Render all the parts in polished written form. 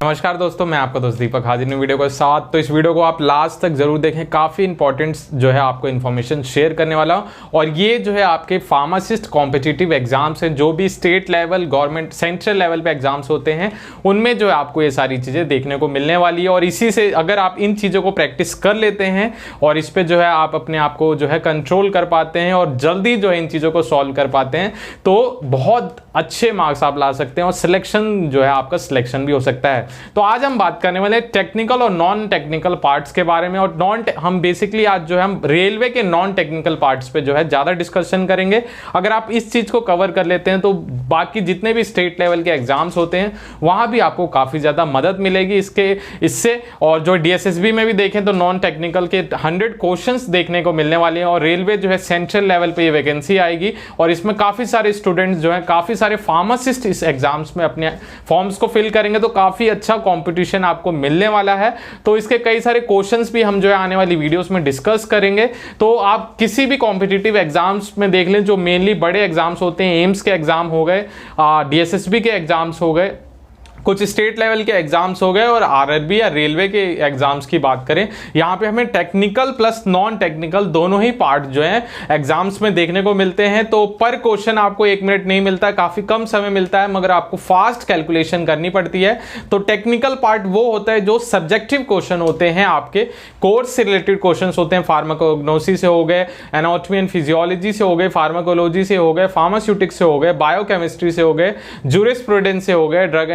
नमस्कार दोस्तों, मैं आपका दोस्त दीपक हाजिर हूं वीडियो के साथ। तो इस वीडियो को आप लास्ट तक जरूर देखें, काफ़ी इंपॉर्टेंट जो है आपको इन्फॉर्मेशन शेयर करने वाला हूं। और ये जो है आपके फार्मासिस्ट कॉम्पिटिटिव एग्जाम्स हैं, जो भी state level, government, central level पे एग्जाम्स होते हैं, उनमें जो है आपको ये सारी चीज़ें देखने को मिलने वाली है। और इसी से अगर आप इन चीज़ों को प्रैक्टिस कर लेते हैं और इस पर जो है आप अपने आप को जो है कंट्रोल कर पाते हैं और जल्दी जो है इन चीज़ों को सॉल्व कर पाते हैं, तो बहुत अच्छे मार्क्स आप ला सकते हैं और सिलेक्शन जो है आपका सिलेक्शन भी हो सकता है। तो आज हम बात करने वाले टेक्निकल और नॉन टेक्निकल पार्ट्स के बारे में। और हम बेसिकली आज जो है हम रेलवे के नॉन टेक्निकल पार्ट्स पे जो है ज़्यादा डिस्कशन करेंगे। अगर आप इस चीज़ को कवर कर लेते हैं तो बाकी जितने भी स्टेट लेवल के एग्जाम्स होते हैं वहाँ भी आपको काफ़ी ज़्यादा मदद मिलेगी इससे। और जो DSSB में भी देखें तो नॉन टेक्निकल के 100 क्वेश्चंस देखने को मिलने वाले हैं। और रेलवे जो है सेंट्रल लेवल पे ये वैकेंसी आएगी और इसमें काफ़ी सारे स्टूडेंट्स जो हैं, काफ़ी सारे फार्मासिस्ट इस एग्जाम्स में अपने फॉर्म्स को फिल करेंगे, तो काफ़ी अच्छा कंपटीशन आपको मिलने वाला है। तो इसके कई सारे क्वेश्चंस भी हम जो है आने वाली वीडियोस में डिस्कस करेंगे। तो आप किसी भी कॉम्पिटिटिव एग्जाम्स में देख लें, जो मेनली बड़े एग्जाम्स होते हैं, एम्स के एग्जाम हो गए, DSSB के एग्जाम्स हो गए, कुछ स्टेट लेवल के एग्जाम्स हो गए, और RRB या रेलवे के एग्जाम्स की बात करें, यहाँ पे हमें टेक्निकल प्लस नॉन टेक्निकल दोनों ही पार्ट जो है एग्जाम्स में देखने को मिलते हैं। तो पर क्वेश्चन आपको 1 मिनट नहीं मिलता है, काफ़ी कम समय मिलता है, मगर आपको फास्ट कैलकुलेशन करनी पड़ती है। तो टेक्निकल पार्ट वो होता है जो सब्जेक्टिव क्वेश्चन होते हैं, आपके कोर्स से रिलेटेड क्वेश्चन होते हैं। फार्माकोग्नोसी से हो गए, एनाटॉमी एंड फिजियोलॉजी से हो गए, फार्माकोलॉजी से हो गए, फार्मास्यूटिक्स से हो गए, बायोकेमिस्ट्री से हो गए, जूरिस्प्रूडेंस से हो गए, ड्रग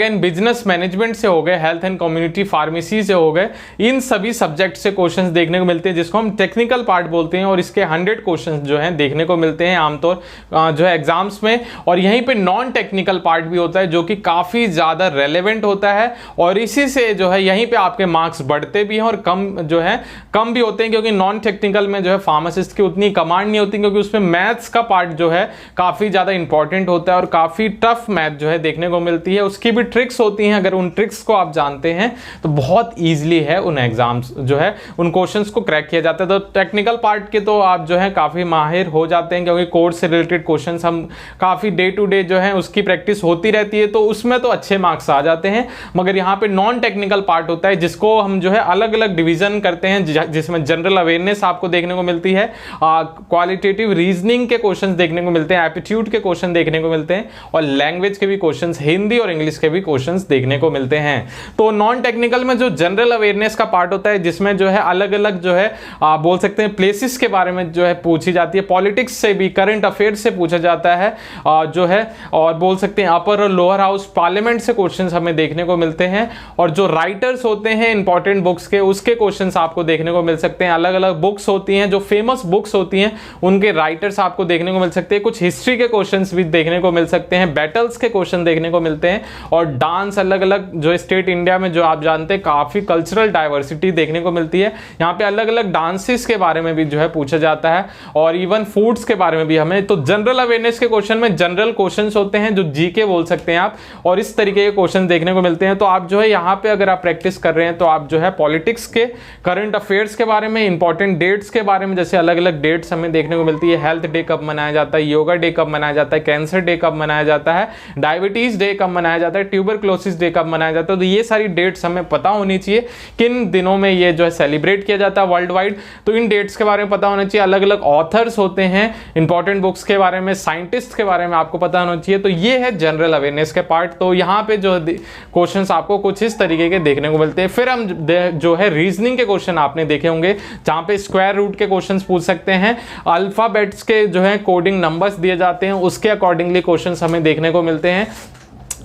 एंड बिजनेस मैनेजमेंट से हो गए, हेल्थ एंड कम्युनिटी फार्मेसी से हो गए। इन सभी सब्जेक्ट से क्वेश्चंस देखने को मिलते हैं, जिसको हम टेक्निकल पार्ट बोलते हैं। और इसके 100 क्वेश्चंस जो हैं देखने को मिलते हैं आमतौर जो है एग्जाम्स में। और यहीं पे नॉन टेक्निकल पार्ट भी होता है, जो कि काफ़ी ज़्यादा रेलेवेंट होता है। और इसी से जो है यहीं पर आपके मार्क्स बढ़ते भी हैं और कम भी होते हैं, क्योंकि नॉन टेक्निकल में जो है फार्मासिस्ट की उतनी कमांड नहीं होती, क्योंकि उसमें मैथ्स का पार्ट जो है काफ़ी ज़्यादा इंपॉर्टेंट होता है और काफ़ी टफ मैथ जो है देखने को मिलती है। उसकी भी ट्रिक्स होती हैं, अगर उन ट्रिक्स को आप जानते हैं तो बहुत इजीली है उन एग्जाम्स जो है उन क्वेश्चंस को क्रैक किया जाता है। तो टेक्निकल पार्ट के तो आप जो है काफ़ी माहिर हो जाते हैं, क्योंकि कोर्स से रिलेटेड क्वेश्चंस हम काफ़ी डे टू डे जो है उसकी प्रैक्टिस होती रहती है, तो उसमें तो अच्छे मार्क्स आ जाते हैं। मगर यहाँ पे नॉन टेक्निकल पार्ट होता है, जिसको हम जो है अलग अलग डिवीजन करते हैं, जिसमें जनरल अवेयरनेस आपको देखने को मिलती है, क्वालिटेटिव रीजनिंग के क्वेश्चन देखने को मिलते हैं, एप्टीट्यूड के क्वेश्चन देखने को मिलते हैं, और लैंग्वेज के भी क्वेश्चन, हिंदी और इंग्लिश के भी क्वेश्चंस देखने को मिलते हैं। तो नॉन टेक्निकल में जो जनरल अवेयरनेस का पार्ट होता है, जिसमें जो है अलग अलग जो है बोल सकते हैं प्लेसेस के बारे में जो है पूछी जाती है, पॉलिटिक्स से भी, करंट अफेयर्स से पूछा जाता है जो है, और बोल सकते हैं अपर और लोअर हाउस पार्लियामेंट से क्वेश्चंस हमें देखने को मिलते हैं। और जो राइटर्स होते हैं इंपॉर्टेंट बुक्स के, उसके क्वेश्चंस आपको देखने को मिल सकते हैं। अलग अलग बुक्स होती हैं, जो फेमस बुक्स होती हैं, उनके राइटर्स आपको देखने को मिल सकते हैं। कुछ हिस्ट्री के क्वेश्चंस भी देखने को मिल सकते हैं, बैटल्स के क्वेश्चन देखने को मिलते हैं, और डांस, अलग अलग जो स्टेट इंडिया में जो आप जानते हैं काफी कल्चरल डाइवर्सिटी देखने को मिलती है, यहाँ पे अलग अलग डांसेस के बारे में भी जो है पूछा जाता है, और इवन फूड्स के बारे में भी हमें। तो जनरल अवेयरनेस के क्वेश्चन में जनरल क्वेश्चंस होते हैं, जो जीके बोल सकते हैं आप, और इस तरीके के क्वेश्चन देखने को मिलते हैं। तो आप जो है यहाँ पे अगर आप प्रैक्टिस कर रहे हैं तो आप जो है पॉलिटिक्स के, करंट अफेयर्स के बारे में, इंपॉर्टेंट डेट्स के बारे में, जैसे अलग अलग डेट्स हमें देखने को मिलती है, हेल्थ डे कब मनाया जाता है, योगा डे कब मनाया जाता है, कैंसर डे कब मनाया जाता है, डायबिटीज डे कब मनाया जाता है, ट्यूबरक्लोसिस डे कब मनाया जाता है। तो ये सारी डेट्स हमें पता होनी चाहिए, किन दिनों में ये जो है सेलिब्रेट किया जाता है वर्ल्ड वाइड। तो इन डेट्स के बारे में पता होना चाहिए। अलग अलग ऑथर्स होते हैं इंपॉर्टेंट बुक्स के बारे में, साइंटिस्ट के बारे में आपको पता होना चाहिए। तो ये है जनरल अवेयरनेस के पार्ट। तो यहाँ पे जो क्वेश्चंस आपको कुछ इस तरीके के देखने को मिलते हैं। फिर हम जो है रीजनिंग के क्वेश्चन आपने देखे होंगे, जहाँ पे स्क्वायर रूट के क्वेश्चन पूछ सकते हैं, अल्फाबेट्स के जो है कोडिंग नंबर्स दिए जाते हैं, उसके अकॉर्डिंगली क्वेश्चन हमें देखने को मिलते हैं।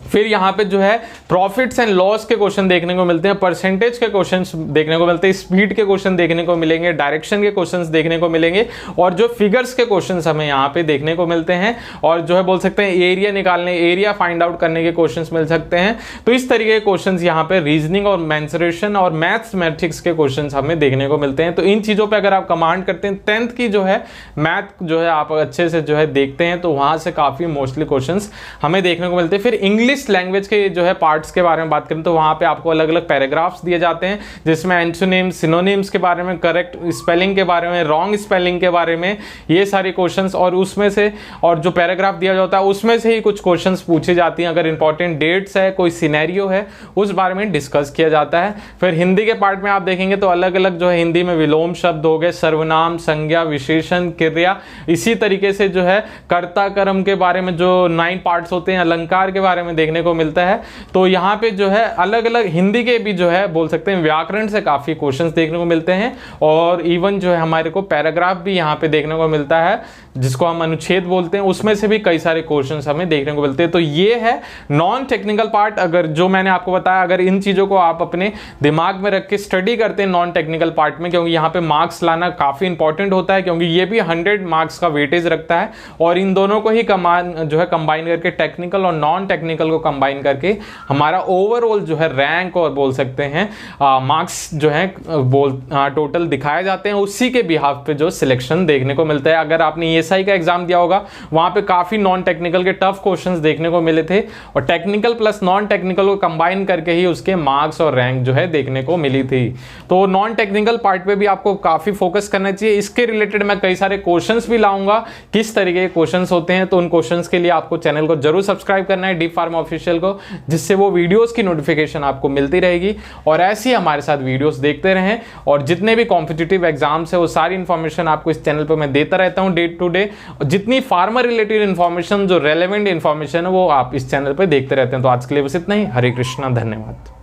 फिर यहाँ पे जो है प्रॉफिट्स एंड लॉस के क्वेश्चन देखने को मिलते हैं, परसेंटेज के क्वेश्चंस देखने को मिलते हैं, स्पीड के क्वेश्चन देखने को मिलेंगे, डायरेक्शन के क्वेश्चंस देखने को मिलेंगे, और जो फिगर्स के क्वेश्चंस हमें यहाँ पे देखने को मिलते हैं। और जो है बोल सकते हैं एरिया निकालने, एरिया फाइंड आउट करने के क्वेश्चंस मिल सकते हैं। तो इस तरीके के क्वेश्चंस यहाँ पे रीजनिंग और मेंसुरेशन और मैथमेटिक्स के क्वेश्चंस हमें देखने को मिलते हैं। तो इन चीज़ों पर अगर आप कमांड करते हैं, 10th की जो है मैथ जो है आप अच्छे से जो है देखते हैं, तो वहाँ से काफ़ी मोस्टली क्वेश्चन हमें देखने को मिलते हैं। फिर इंग्लिश इंग्लिश लैंग्वेज के जो है पार्ट्स के बारे में बात करें तो वहाँ पे आपको अलग अलग पैराग्राफ्स दिए जाते हैं, जिसमें एंटोनिम्स, सिनोनिम्स के बारे में, करेक्ट स्पेलिंग के बारे में, रॉन्ग स्पेलिंग के बारे में, ये सारे क्वेश्चंस, और उसमें से और जो पैराग्राफ दिया जाता है उसमें से ही कुछ क्वेश्चंस पूछे जाती हैं। अगर इंपॉर्टेंट डेट्स है, कोई सिनेरियो है, उस बारे में डिस्कस किया जाता है। फिर हिंदी के पार्ट में आप देखेंगे तो अलग अलग जो है हिंदी में विलोम शब्द हो गए, सर्वनाम, संज्ञा, विशेषण, क्रिया, इसी तरीके से जो है कर्ता कर्म के बारे में जो 9 पार्ट्स होते हैं, अलंकार के बारे में देखने को मिलता है। तो यहाँ पे जो है अलग अलग हिंदी के भी जो है बोल सकते हैं व्याकरण से काफी क्वेश्चंस देखने को मिलते हैं, और इवन जो है हमारे को पैराग्राफ भी यहाँ पे देखने को मिलता है, जिसको हम अनुच्छेद बोलते हैं, उसमें से भी कई सारे क्वेश्चंस हमें देखने को मिलते हैं। तो ये है नॉन टेक्निकल पार्ट। अगर जो मैंने आपको बताया, अगर इन चीजों को आप अपने दिमाग में रख के स्टडी करते हैं नॉन टेक्निकल पार्ट में, क्योंकि यहाँ पे मार्क्स लाना काफी इंपॉर्टेंट होता है, क्योंकि ये भी 100 मार्क्स का वेटेज रखता है, और इन दोनों को ही कंबाइन करके, टेक्निकल और नॉन टेक्निकल को कंबाइन करके हमारा ओवरऑल जो है रैंक और बोल सकते हैं मार्क्स जो है टोटल दिखाए जाते हैं, उसी के बिहाफ पे जो सिलेक्शन देखने को मिलता है। अगर आपने एएसआई का एग्जाम दिया होगा, वहां पे काफी नॉन टेक्निकल के टफ क्वेश्चंस देखने को मिले थे, और टेक्निकल प्लस नॉन टेक्निकल को कंबाइन करके ही उसके मार्क्स और रैंक जो है देखने को मिली थी। तो नॉन टेक्निकल पार्ट पे भी आपको काफी फोकस करना चाहिए। इसके रिलेटेड मैं कई सारे क्वेश्चंस भी लाऊंगा, किस तरीके के क्वेश्चंस होते हैं, तो उन क्वेश्चंस के लिए आपको चैनल को जरूर सब्सक्राइब करना है, डीप फार्मा ऑफिशियल को, जिससे वो वीडियोस की नोटिफिकेशन आपको मिलती रहेगी। और ऐसे ही हमारे साथ वीडियोस देखते रहें, और जितने भी कॉम्पिटिटिव एग्जाम्स है वो सारी इंफॉर्मेशन आपको इस चैनल पर मैं देता रहता हूं डे टू डे। जितनी फार्मर रिलेटेड इंफॉर्मेशन, जो रेलेवेंट इंफॉर्मेशन है, वो आप इस चैनल पर देखते रहते हैं। तो आज के लिए बस इतना ही। हरे कृष्णा, धन्यवाद।